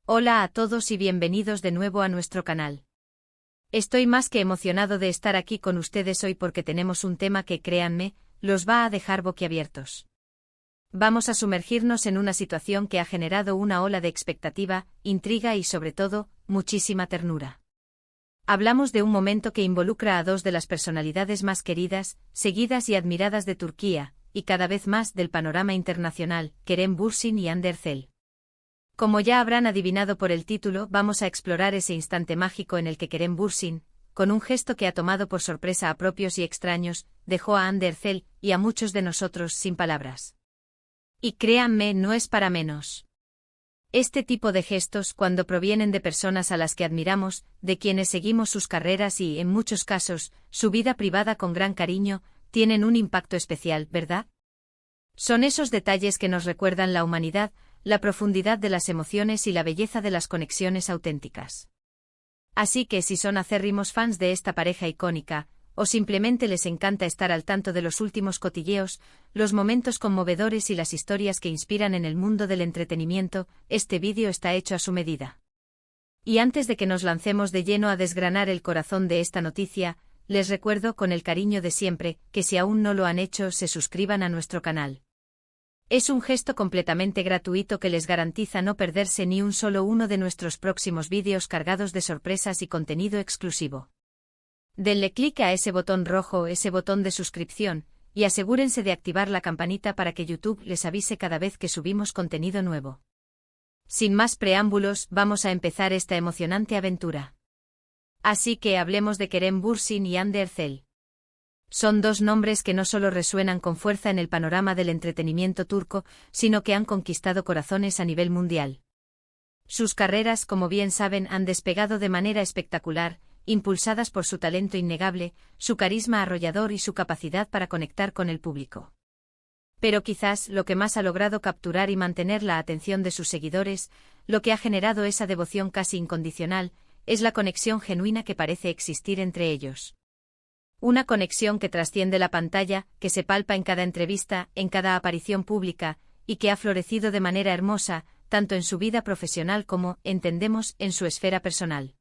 Hola a todos y bienvenidos de nuevo a nuestro canal. Estoy más que emocionado de estar aquí con ustedes hoy porque tenemos un tema que, créanme, los va a dejar boquiabiertos. Vamos a sumergirnos en una situación que ha generado una ola de expectativa, intriga y sobre todo, muchísima ternura. Hablamos de un momento que involucra a dos de las personalidades más queridas, seguidas y admiradas de Turquía, y cada vez más del panorama internacional, Kerem Bürsin y Hande Erçel. Como ya habrán adivinado por el título, vamos a explorar ese instante mágico en el que Kerem Bürsin, con un gesto que ha tomado por sorpresa a propios y extraños, dejó a Hande Erçel y a muchos de nosotros sin palabras. Y créanme, no es para menos. Este tipo de gestos, cuando provienen de personas a las que admiramos, de quienes seguimos sus carreras y, en muchos casos, su vida privada con gran cariño, tienen un impacto especial, ¿verdad? Son esos detalles que nos recuerdan la humanidad, la profundidad de las emociones y la belleza de las conexiones auténticas. Así que si son acérrimos fans de esta pareja icónica, o simplemente les encanta estar al tanto de los últimos cotilleos, los momentos conmovedores y las historias que inspiran en el mundo del entretenimiento, este vídeo está hecho a su medida. Y antes de que nos lancemos de lleno a desgranar el corazón de esta noticia, les recuerdo con el cariño de siempre, que si aún no lo han hecho, se suscriban a nuestro canal. Es un gesto completamente gratuito que les garantiza no perderse ni un solo uno de nuestros próximos vídeos cargados de sorpresas y contenido exclusivo. Denle clic a ese botón rojo, ese botón de suscripción, y asegúrense de activar la campanita para que YouTube les avise cada vez que subimos contenido nuevo. Sin más preámbulos, vamos a empezar esta emocionante aventura. Así que hablemos de Kerem Bürsin y Hande Erçel. Son dos nombres que no solo resuenan con fuerza en el panorama del entretenimiento turco, sino que han conquistado corazones a nivel mundial. Sus carreras, como bien saben, han despegado de manera espectacular, impulsadas por su talento innegable, su carisma arrollador y su capacidad para conectar con el público. Pero quizás lo que más ha logrado capturar y mantener la atención de sus seguidores, lo que ha generado esa devoción casi incondicional, es la conexión genuina que parece existir entre ellos. Una conexión que trasciende la pantalla, que se palpa en cada entrevista, en cada aparición pública, y que ha florecido de manera hermosa, tanto en su vida profesional como, entendemos, en su esfera personal.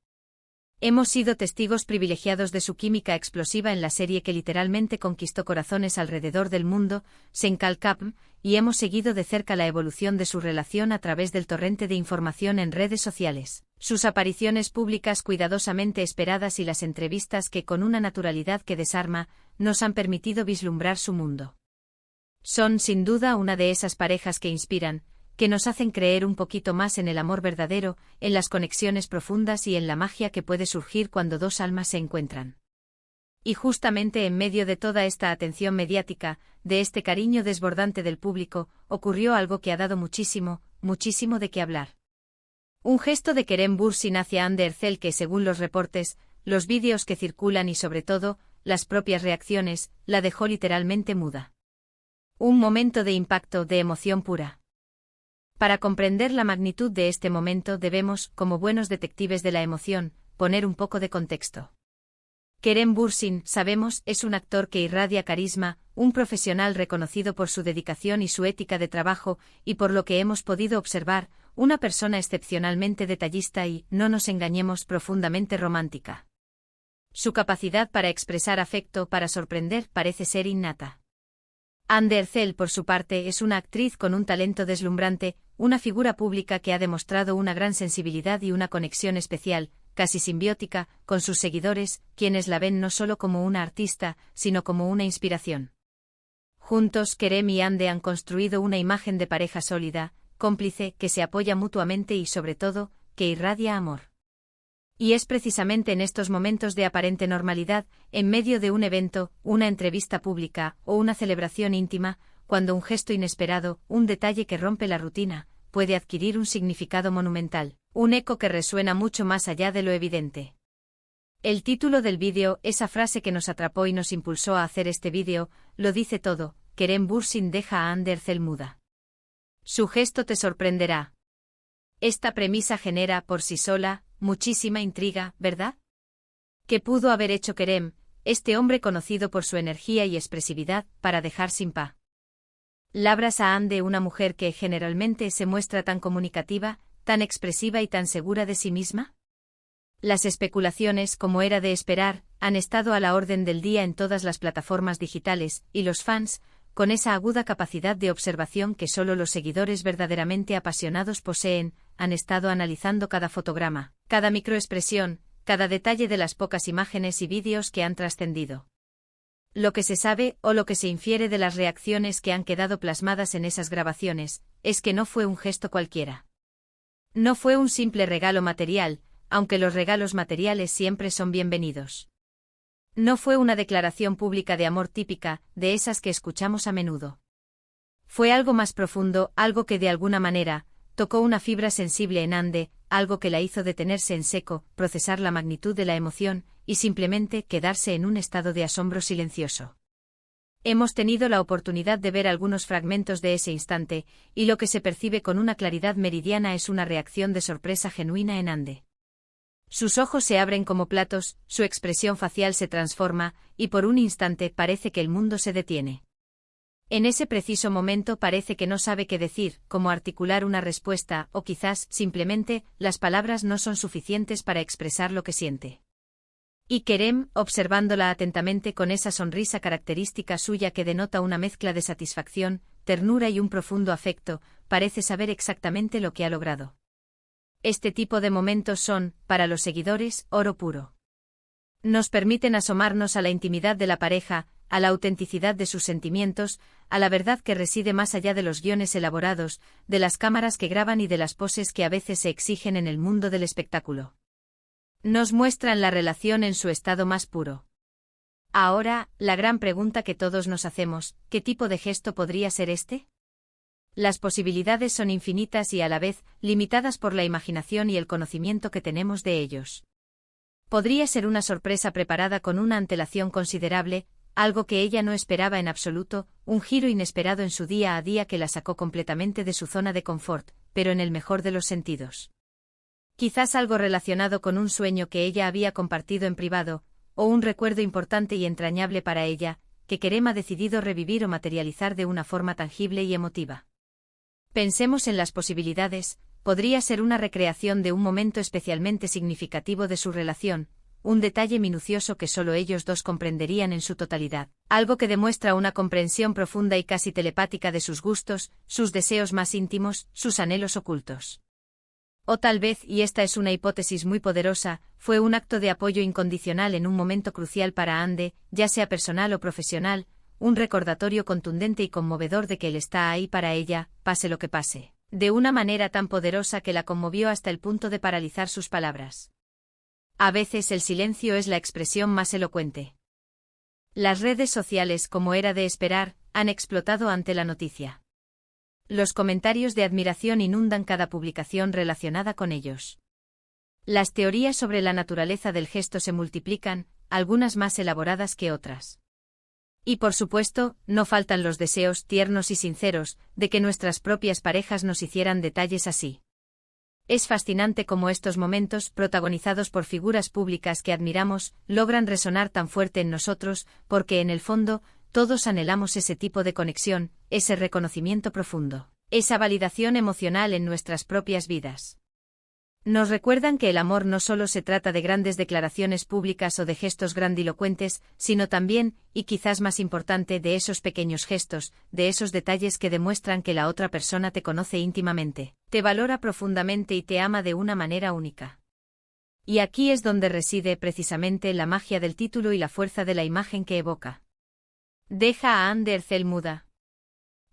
Hemos sido testigos privilegiados de su química explosiva en la serie que literalmente conquistó corazones alrededor del mundo, Sen Kalkapm, y hemos seguido de cerca la evolución de su relación a través del torrente de información en redes sociales, sus apariciones públicas cuidadosamente esperadas y las entrevistas que, con una naturalidad que desarma, nos han permitido vislumbrar su mundo. Son, sin duda, una de esas parejas que inspiran, que nos hacen creer un poquito más en el amor verdadero, en las conexiones profundas y en la magia que puede surgir cuando dos almas se encuentran. Y justamente en medio de toda esta atención mediática, de este cariño desbordante del público, ocurrió algo que ha dado muchísimo, muchísimo de qué hablar. Un gesto de Kerem Bürsin hacia Hande Erçel que, según los reportes, los vídeos que circulan y sobre todo, las propias reacciones, la dejó literalmente muda. Un momento de impacto, de emoción pura. Para comprender la magnitud de este momento debemos, como buenos detectives de la emoción, poner un poco de contexto. Kerem Bürsin, sabemos, es un actor que irradia carisma, un profesional reconocido por su dedicación y su ética de trabajo, y por lo que hemos podido observar, una persona excepcionalmente detallista y, no nos engañemos, profundamente romántica. Su capacidad para expresar afecto, para sorprender, parece ser innata. Hande Erçel, por su parte, es una actriz con un talento deslumbrante, una figura pública que ha demostrado una gran sensibilidad y una conexión especial, casi simbiótica, con sus seguidores, quienes la ven no solo como una artista, sino como una inspiración. Juntos, Kerem y Hande han construido una imagen de pareja sólida, cómplice, que se apoya mutuamente y, sobre todo, que irradia amor. Y es precisamente en estos momentos de aparente normalidad, en medio de un evento, una entrevista pública o una celebración íntima, cuando un gesto inesperado, un detalle que rompe la rutina, puede adquirir un significado monumental, un eco que resuena mucho más allá de lo evidente. El título del vídeo, esa frase que nos atrapó y nos impulsó a hacer este vídeo, lo dice todo: Kerem Bürsin deja a Hande Erçel muda. Su gesto te sorprenderá. Esta premisa genera, por sí sola, muchísima intriga, ¿verdad? ¿Qué pudo haber hecho Kerem, este hombre conocido por su energía y expresividad, para dejar sin labras a Hande, una mujer que generalmente se muestra tan comunicativa, tan expresiva y tan segura de sí misma? Las especulaciones, como era de esperar, han estado a la orden del día en todas las plataformas digitales, y los fans, con esa aguda capacidad de observación que solo los seguidores verdaderamente apasionados poseen, han estado analizando cada fotograma, cada microexpresión, cada detalle de las pocas imágenes y vídeos que han trascendido. Lo que se sabe, o lo que se infiere de las reacciones que han quedado plasmadas en esas grabaciones, es que no fue un gesto cualquiera. No fue un simple regalo material, aunque los regalos materiales siempre son bienvenidos. No fue una declaración pública de amor típica, de esas que escuchamos a menudo. Fue algo más profundo, algo que de alguna manera tocó una fibra sensible en Ande, algo que la hizo detenerse en seco, procesar la magnitud de la emoción, y simplemente quedarse en un estado de asombro silencioso. Hemos tenido la oportunidad de ver algunos fragmentos de ese instante, y lo que se percibe con una claridad meridiana es una reacción de sorpresa genuina en Ande. Sus ojos se abren como platos, su expresión facial se transforma, y por un instante parece que el mundo se detiene. En ese preciso momento parece que no sabe qué decir, cómo articular una respuesta, o quizás, simplemente, las palabras no son suficientes para expresar lo que siente. Y Kerem, observándola atentamente con esa sonrisa característica suya que denota una mezcla de satisfacción, ternura y un profundo afecto, parece saber exactamente lo que ha logrado. Este tipo de momentos son, para los seguidores, oro puro. Nos permiten asomarnos a la intimidad de la pareja, a la autenticidad de sus sentimientos, a la verdad que reside más allá de los guiones elaborados, de las cámaras que graban y de las poses que a veces se exigen en el mundo del espectáculo. Nos muestran la relación en su estado más puro. Ahora, la gran pregunta que todos nos hacemos, ¿qué tipo de gesto podría ser este? Las posibilidades son infinitas y a la vez, limitadas por la imaginación y el conocimiento que tenemos de ellos. Podría ser una sorpresa preparada con una antelación considerable, algo que ella no esperaba en absoluto, un giro inesperado en su día a día que la sacó completamente de su zona de confort, pero en el mejor de los sentidos. Quizás algo relacionado con un sueño que ella había compartido en privado, o un recuerdo importante y entrañable para ella, que Kerem ha decidido revivir o materializar de una forma tangible y emotiva. Pensemos en las posibilidades, podría ser una recreación de un momento especialmente significativo de su relación, un detalle minucioso que solo ellos dos comprenderían en su totalidad, algo que demuestra una comprensión profunda y casi telepática de sus gustos, sus deseos más íntimos, sus anhelos ocultos. O tal vez, y esta es una hipótesis muy poderosa, fue un acto de apoyo incondicional en un momento crucial para Ande, ya sea personal o profesional, un recordatorio contundente y conmovedor de que él está ahí para ella, pase lo que pase, de una manera tan poderosa que la conmovió hasta el punto de paralizar sus palabras. A veces el silencio es la expresión más elocuente. Las redes sociales, como era de esperar, han explotado ante la noticia. Los comentarios de admiración inundan cada publicación relacionada con ellos. Las teorías sobre la naturaleza del gesto se multiplican, algunas más elaboradas que otras. Y por supuesto, no faltan los deseos tiernos y sinceros de que nuestras propias parejas nos hicieran detalles así. Es fascinante cómo estos momentos, protagonizados por figuras públicas que admiramos, logran resonar tan fuerte en nosotros, porque en el fondo, todos anhelamos ese tipo de conexión, ese reconocimiento profundo, esa validación emocional en nuestras propias vidas. Nos recuerdan que el amor no solo se trata de grandes declaraciones públicas o de gestos grandilocuentes, sino también, y quizás más importante, de esos pequeños gestos, de esos detalles que demuestran que la otra persona te conoce íntimamente, te valora profundamente y te ama de una manera única. Y aquí es donde reside precisamente la magia del título y la fuerza de la imagen que evoca. Deja a Ande Erçel muda.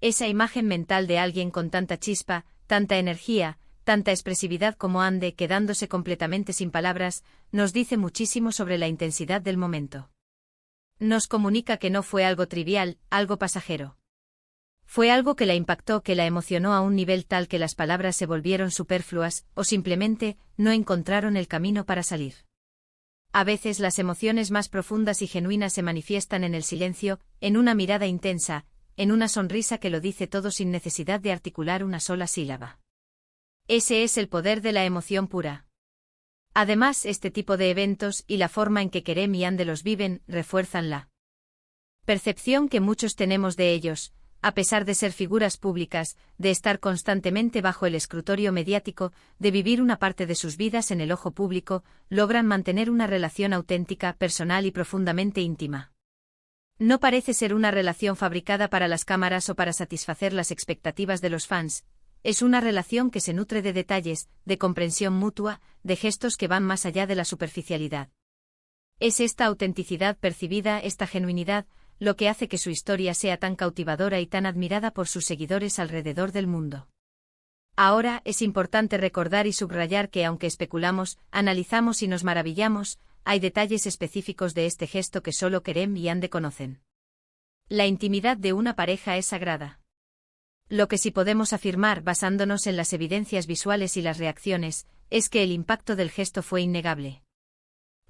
Esa imagen mental de alguien con tanta chispa, tanta energía, tanta expresividad como Ande, quedándose completamente sin palabras, nos dice muchísimo sobre la intensidad del momento. Nos comunica que no fue algo trivial, algo pasajero. Fue algo que la impactó, que la emocionó a un nivel tal que las palabras se volvieron superfluas, o simplemente, no encontraron el camino para salir. A veces las emociones más profundas y genuinas se manifiestan en el silencio, en una mirada intensa, en una sonrisa que lo dice todo sin necesidad de articular una sola sílaba. Ese es el poder de la emoción pura. Además, este tipo de eventos y la forma en que Kerem y Ande los viven, refuerzan la percepción que muchos tenemos de ellos, a pesar de ser figuras públicas, de estar constantemente bajo el escrutorio mediático, de vivir una parte de sus vidas en el ojo público, logran mantener una relación auténtica, personal y profundamente íntima. No parece ser una relación fabricada para las cámaras o para satisfacer las expectativas de los fans. Es una relación que se nutre de detalles, de comprensión mutua, de gestos que van más allá de la superficialidad. Es esta autenticidad percibida, esta genuinidad, lo que hace que su historia sea tan cautivadora y tan admirada por sus seguidores alrededor del mundo. Ahora, es importante recordar y subrayar que aunque especulamos, analizamos y nos maravillamos, hay detalles específicos de este gesto que solo Kerem y Hande conocen. La intimidad de una pareja es sagrada. Lo que sí podemos afirmar, basándonos en las evidencias visuales y las reacciones, es que el impacto del gesto fue innegable.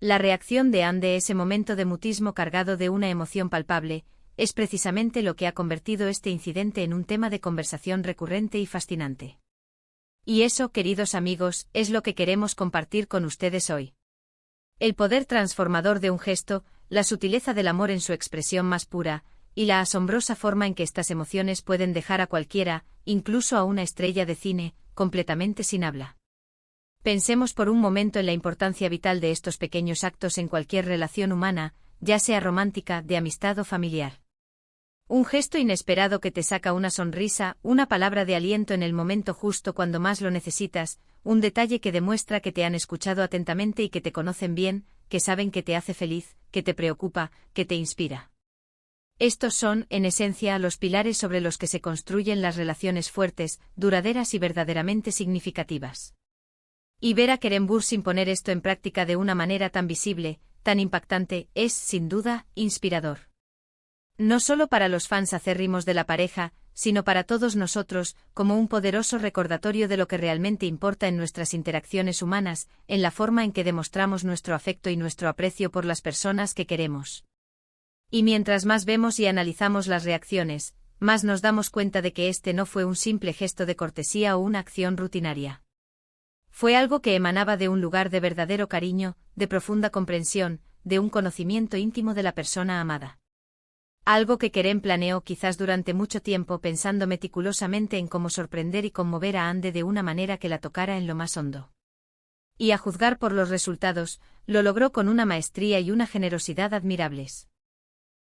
La reacción de Hande, ese momento de mutismo cargado de una emoción palpable, es precisamente lo que ha convertido este incidente en un tema de conversación recurrente y fascinante. Y eso, queridos amigos, es lo que queremos compartir con ustedes hoy. El poder transformador de un gesto, la sutileza del amor en su expresión más pura, y la asombrosa forma en que estas emociones pueden dejar a cualquiera, incluso a una estrella de cine, completamente sin habla. Pensemos por un momento en la importancia vital de estos pequeños actos en cualquier relación humana, ya sea romántica, de amistad o familiar. Un gesto inesperado que te saca una sonrisa, una palabra de aliento en el momento justo cuando más lo necesitas, un detalle que demuestra que te han escuchado atentamente y que te conocen bien, que saben que te hace feliz, que te preocupa, que te inspira. Estos son, en esencia, los pilares sobre los que se construyen las relaciones fuertes, duraderas y verdaderamente significativas. Y ver a Kerem Bürsin poner esto en práctica de una manera tan visible, tan impactante, es, sin duda, inspirador. No solo para los fans acérrimos de la pareja, sino para todos nosotros, como un poderoso recordatorio de lo que realmente importa en nuestras interacciones humanas, en la forma en que demostramos nuestro afecto y nuestro aprecio por las personas que queremos. Y mientras más vemos y analizamos las reacciones, más nos damos cuenta de que este no fue un simple gesto de cortesía o una acción rutinaria. Fue algo que emanaba de un lugar de verdadero cariño, de profunda comprensión, de un conocimiento íntimo de la persona amada. Algo que Kerem planeó quizás durante mucho tiempo pensando meticulosamente en cómo sorprender y conmover a Hande de una manera que la tocara en lo más hondo. Y a juzgar por los resultados, lo logró con una maestría y una generosidad admirables.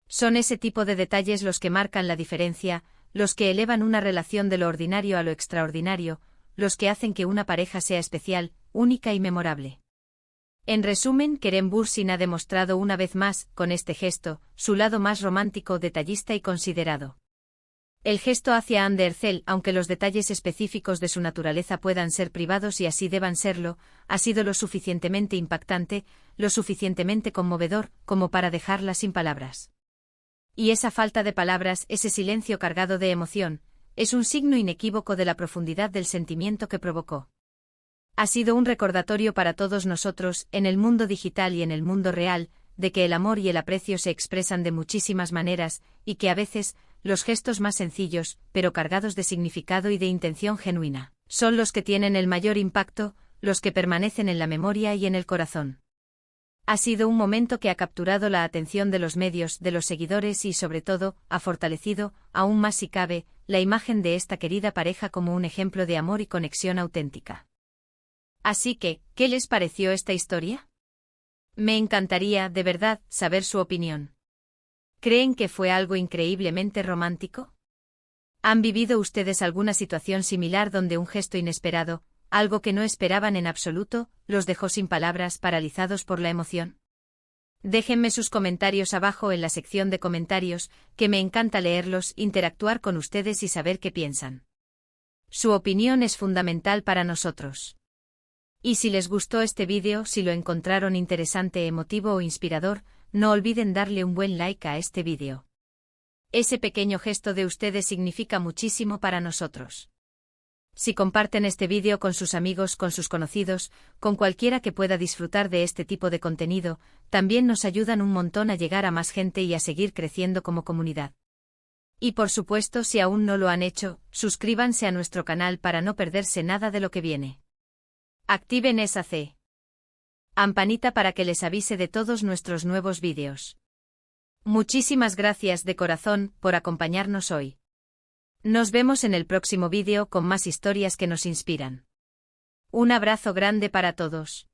Son ese tipo de detalles los que marcan la diferencia, los que elevan una relación de lo ordinario a lo extraordinario, los que hacen que una pareja sea especial, única y memorable. En resumen, Kerem Bürsin ha demostrado una vez más, con este gesto, su lado más romántico, detallista y considerado. El gesto hacia Hande Erçel, aunque los detalles específicos de su naturaleza puedan ser privados y así deban serlo, ha sido lo suficientemente impactante, lo suficientemente conmovedor, como para dejarla sin palabras. Y esa falta de palabras, ese silencio cargado de emoción, es un signo inequívoco de la profundidad del sentimiento que provocó. Ha sido un recordatorio para todos nosotros, en el mundo digital y en el mundo real, de que el amor y el aprecio se expresan de muchísimas maneras, y que a veces, los gestos más sencillos, pero cargados de significado y de intención genuina, son los que tienen el mayor impacto, los que permanecen en la memoria y en el corazón. Ha sido un momento que ha capturado la atención de los medios, de los seguidores y sobre todo, ha fortalecido, aún más si cabe, la imagen de esta querida pareja como un ejemplo de amor y conexión auténtica. Así que, ¿qué les pareció esta historia? Me encantaría, de verdad, saber su opinión. ¿Creen que fue algo increíblemente romántico? ¿Han vivido ustedes alguna situación similar donde un gesto inesperado, algo que no esperaban en absoluto, los dejó sin palabras, paralizados por la emoción? Déjenme sus comentarios abajo en la sección de comentarios, que me encanta leerlos, interactuar con ustedes y saber qué piensan. Su opinión es fundamental para nosotros. Y si les gustó este vídeo, si lo encontraron interesante, emotivo o inspirador, no olviden darle un buen like a este vídeo. Ese pequeño gesto de ustedes significa muchísimo para nosotros. Si comparten este vídeo con sus amigos, con sus conocidos, con cualquiera que pueda disfrutar de este tipo de contenido, también nos ayudan un montón a llegar a más gente y a seguir creciendo como comunidad. Y por supuesto, si aún no lo han hecho, suscríbanse a nuestro canal para no perderse nada de lo que viene. Activen esa campanita para que les avise de todos nuestros nuevos vídeos. Muchísimas gracias de corazón por acompañarnos hoy. Nos vemos en el próximo vídeo con más historias que nos inspiran. Un abrazo grande para todos.